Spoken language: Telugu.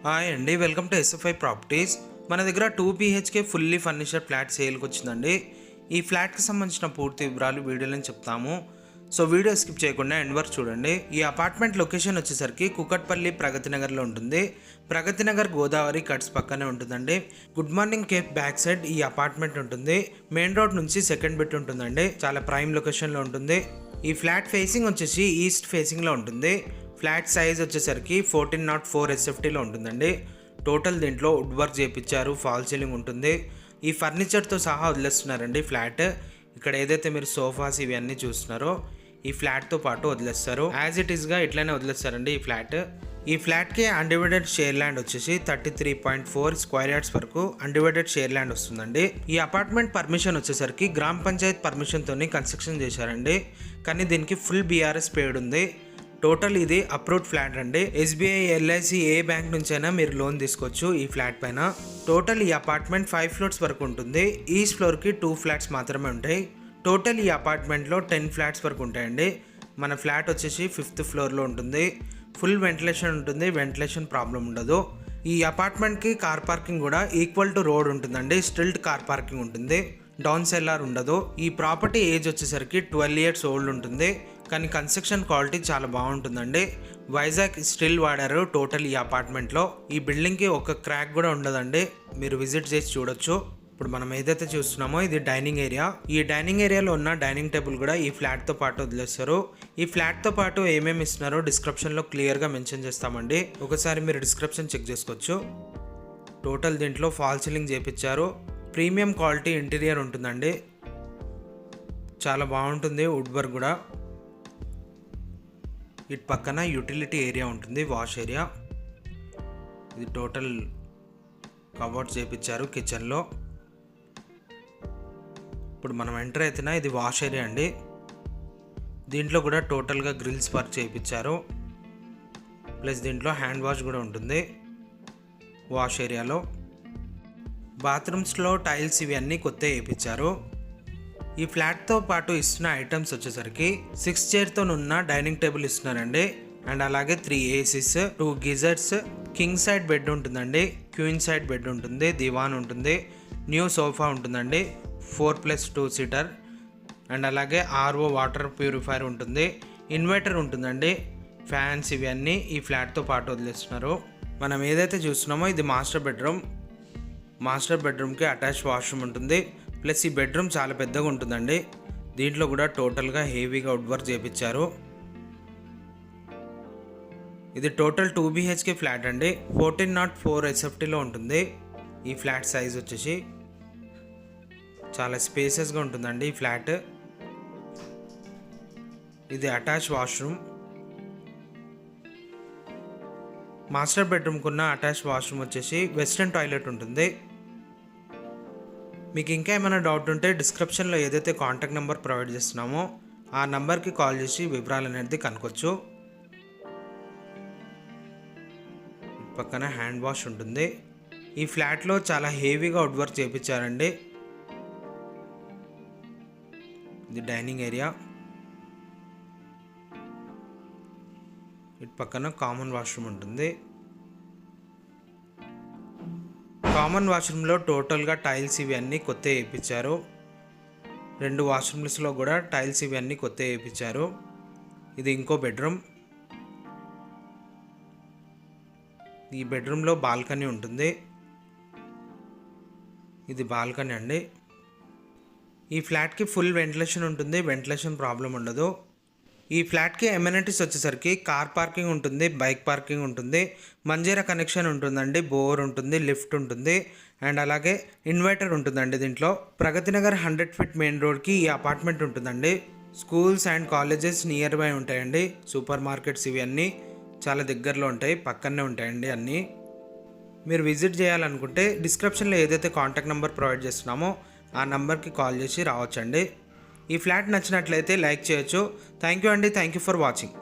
హాయ్ అండి, వెల్కమ్ టు ఎస్ఎఫ్ఐ ప్రాపర్టీస్. మన దగ్గర 2 BHK ఫుల్లీ ఫర్నిచర్ ఫ్లాట్ సేల్కి వచ్చిందండి. ఈ ఫ్లాట్కి సంబంధించిన పూర్తి వివరాలు వీడియోలో చెప్తాము. సో వీడియో స్కిప్ చేయకుండా ఎండ్ వరకు చూడండి. ఈ అపార్ట్మెంట్ లొకేషన్ వచ్చేసరికి కుకట్పల్లి ప్రగతి నగర్లో ఉంటుంది. ప్రగతి నగర్ గోదావరి కట్స్ పక్కనే ఉంటుందండి. Good morning cafe back side ఈ అపార్ట్మెంట్ ఉంటుంది. మెయిన్ రోడ్ నుంచి సెకండ్ బిట్ ఉంటుందండి. చాలా ప్రైమ్ లొకేషన్లో ఉంటుంది. ఈ ఫ్లాట్ ఫేసింగ్ వచ్చేసి ఈస్ట్ ఫేసింగ్లో ఉంటుంది. ఫ్లాట్ సైజ్ వచ్చేసరికి 1404 SFTలో ఉంటుందండి. టోటల్ దీంట్లో వుడ్ వర్క్ చేయించారు, ఫాల్ సీలింగ్ ఉంటుంది. ఈ ఫర్నిచర్తో సహా వదిలేస్తున్నారండి ఫ్లాట్. ఇక్కడ ఏదైతే మీరు సోఫాస్ ఇవన్నీ చూస్తున్నారో ఈ ఫ్లాట్తో పాటు వదిలేస్తారు. యాజ్ ఇట్ ఈస్గా ఇట్లనే వదిలేస్తారండి ఈ ఫ్లాట్. ఈ ఫ్లాట్కి అన్డివైడెడ్ షేర్ ల్యాండ్ వచ్చేసి 33.4 స్క్వేర్ యార్డ్స్ వరకు అన్డివైడెడ్ షేర్ ల్యాండ్ వస్తుందండి. ఈ అపార్ట్మెంట్ పర్మిషన్ వచ్చేసరికి గ్రామ పంచాయత్ పర్మిషన్తోని కన్స్ట్రక్షన్ చేశారండి. కానీ దీనికి ఫుల్ BRS పేడ్ ఉంది. టోటల్ ఇది అప్రూవ్డ్ ఫ్లాట్ అండి. SBI, LIC ఏ బ్యాంక్ నుంచైనా మీరు లోన్ తీసుకోవచ్చు ఈ ఫ్లాట్ పైన. టోటల్ ఈ అపార్ట్మెంట్ 5 ఫ్లోర్స్ వరకు ఉంటుంది. ఈచ్ ఫ్లోర్కి 2 ఫ్లాట్స్ మాత్రమే ఉంటాయి. టోటల్ ఈ అపార్ట్మెంట్లో 10 ఫ్లాట్స్ వరకు ఉంటాయండి. మన ఫ్లాట్ వచ్చేసి 5th ఫ్లోర్లో ఉంటుంది. ఫుల్ వెంటిలేషన్ ఉంటుంది, వెంటిలేషన్ ప్రాబ్లం ఉండదు. ఈ అపార్ట్మెంట్కి కార్ పార్కింగ్ కూడా ఈక్వల్ టు రోడ్ ఉంటుందండి. స్టిల్ట్ కార్ పార్కింగ్ ఉంటుంది, డౌన్ సెల్లార్ ఉండదు. ఈ ప్రాపర్టీ ఏజ్ వచ్చేసరికి 12 ఇయర్స్ ఓల్డ్ ఉంటుంది. కానీ కన్స్ట్రక్షన్ క్వాలిటీ చాలా బాగుంటుందండి. వైజాగ్ స్టిల్ వాడారు టోటల్ ఈ అపార్ట్మెంట్లో. ఈ బిల్డింగ్కి ఒక క్రాక్ కూడా ఉండదండి, మీరు విజిట్ చేసి చూడొచ్చు. ఇప్పుడు మనం ఏదైతే చూస్తున్నామో ఇది డైనింగ్ ఏరియా. ఈ డైనింగ్ ఏరియాలో ఉన్న డైనింగ్ టేబుల్ కూడా ఈ ఫ్లాట్తో పాటు వదిలేస్తారు. ఈ ఫ్లాట్తో పాటు ఏమేమి ఇస్తున్నారో డిస్క్రిప్షన్లో క్లియర్గా మెన్షన్ చేస్తామండి. ఒకసారి మీరు డిస్క్రిప్షన్ చెక్ చేసుకోవచ్చు. టోటల్ దీంట్లో ఫాల్ సీలింగ్ చేయించారు. ప్రీమియం క్వాలిటీ ఇంటీరియర్ ఉంటుందండి, చాలా బాగుంటుంది. వుడ్ వర్క్ కూడా. ఇటు పక్కన యూటిలిటీ ఏరియా ఉంటుంది, వాష్ ఏరియా. ఇది టోటల్ కబోర్డ్స్ చేయించారు కిచెన్లో. ఇప్పుడు మనం ఎంటర్ అయితేనా ఇది వాష్ ఏరియా అండి. దీంట్లో కూడా టోటల్గా గ్రిల్స్ వర్క్ చేయించారు. ప్లస్ దీంట్లో హ్యాండ్ వాష్ కూడా ఉంటుంది వాష్ ఏరియాలో. బాత్రూమ్స్లో టైల్స్ ఇవన్నీ కొత్త వేయించారు. ఈ ఫ్లాట్తో పాటు ఇస్తున్న ఐటమ్స్ వచ్చేసరికి 6 చైర్తో ఉన్న డైనింగ్ టేబుల్ ఇస్తున్నారండి. అండ్ అలాగే 3 ACs, 2 geysers, king side bed ఉంటుందండి, క్వీన్ సైడ్ బెడ్ ఉంటుంది, దివాన్ ఉంటుంది, న్యూ సోఫా ఉంటుందండి, 4+2 సీటర్. అండ్ అలాగే RO వాటర్ ప్యూరిఫైర్ ఉంటుంది, ఇన్వర్టర్ ఉంటుందండి, ఫ్యాన్స్ ఇవన్నీ ఈ ఫ్లాట్తో పాటు వదిలేస్తున్నారు. మనం ఏదైతే చూస్తున్నామో ఇది మాస్టర్ బెడ్రూమ్. మాస్టర్ బెడ్రూమ్కి అటాచ్ వాష్రూమ్ ఉంటుంది. ప్లస్ ఈ బెడ్రూమ్ చాలా పెద్దగా ఉంటుందండి. దీంట్లో కూడా టోటల్గా హెవీగా వుడ్ వర్క్ చేయించారు. ఇది టోటల్ 2 BHK ఫ్లాట్ అండి. 1404 SFTలో ఉంటుంది. ఈ ఫ్లాట్ సైజ్ వచ్చేసి చాలా స్పేసెస్గా ఉంటుందండి ఈ ఫ్లాట్. ఇది అటాచ్ వాష్రూమ్. మాస్టర్ బెడ్రూమ్కి ఉన్న అటాచ్ వాష్రూమ్ వచ్చేసి వెస్ట్రన్ టాయిలెట్ ఉంటుంది. మీకు ఇంకా ఏమైనా డౌట్ ఉంటే డిస్క్రిప్షన్లో ఏదైతే కాంటాక్ట్ నెంబర్ ప్రొవైడ్ చేస్తున్నామో ఆ నెంబర్కి కాల్ చేసి వివరాలు అనేది కనుక్కోవచ్చు. పక్కన హ్యాండ్ వాష్ ఉంటుంది. ఈ ఫ్లాట్లో చాలా హెవీగా వుడ్ వర్క్ చేయించారండి. ఇది డైనింగ్ ఏరియా. ఇటు పక్కన కామన్ వాష్రూమ్ ఉంటుంది. కామన్ వాష్రూమ్లో టోటల్గా టైల్స్ ఇవన్నీ కొత్త వేయించారు. 2 వాష్రూమ్స్లో కూడా టైల్స్ ఇవన్నీ కొత్త వేయించారు. ఇది ఇంకో బెడ్రూమ్. ఈ బెడ్రూమ్లో బాల్కనీ ఉంటుంది. ఇది బాల్కనీ అండి. ఈ ఫ్లాట్కి ఫుల్ వెంటిలేషన్ ఉంటుంది, వెంటిలేషన్ ప్రాబ్లం ఉండదు. ఈ ఫ్లాట్కి ఎమ్యూనిటీస్ వచ్చేసరికి కార్ పార్కింగ్ ఉంటుంది, బైక్ పార్కింగ్ ఉంటుంది, మంజీరా కనెక్షన్ ఉంటుందండి, బోర్ ఉంటుంది, లిఫ్ట్ ఉంటుంది, అండ్ అలాగే ఇన్వర్టర్ ఉంటుందండి. దీంట్లో ప్రగతి నగర్ 100 ఫీట్ మెయిన్ రోడ్కి ఈ అపార్ట్మెంట్ ఉంటుందండి. Schools and colleges near by ఉంటాయండి. సూపర్ మార్కెట్స్ ఇవన్నీ చాలా దగ్గరలో ఉంటాయి, పక్కనే ఉంటాయండి అన్నీ. మీరు విజిట్ చేయాలనుకుంటే డిస్క్రిప్షన్లో ఏదైతే కాంటాక్ట్ నెంబర్ ప్రొవైడ్ చేస్తున్నామో ఆ నెంబర్కి కాల్ చేసి రావచ్చండి. ఈ ఫ్లాట్ నచ్చినట్లయితే లైక్ చేయొచ్చు. థ్యాంక్ యూ అండి. Thank you for watching.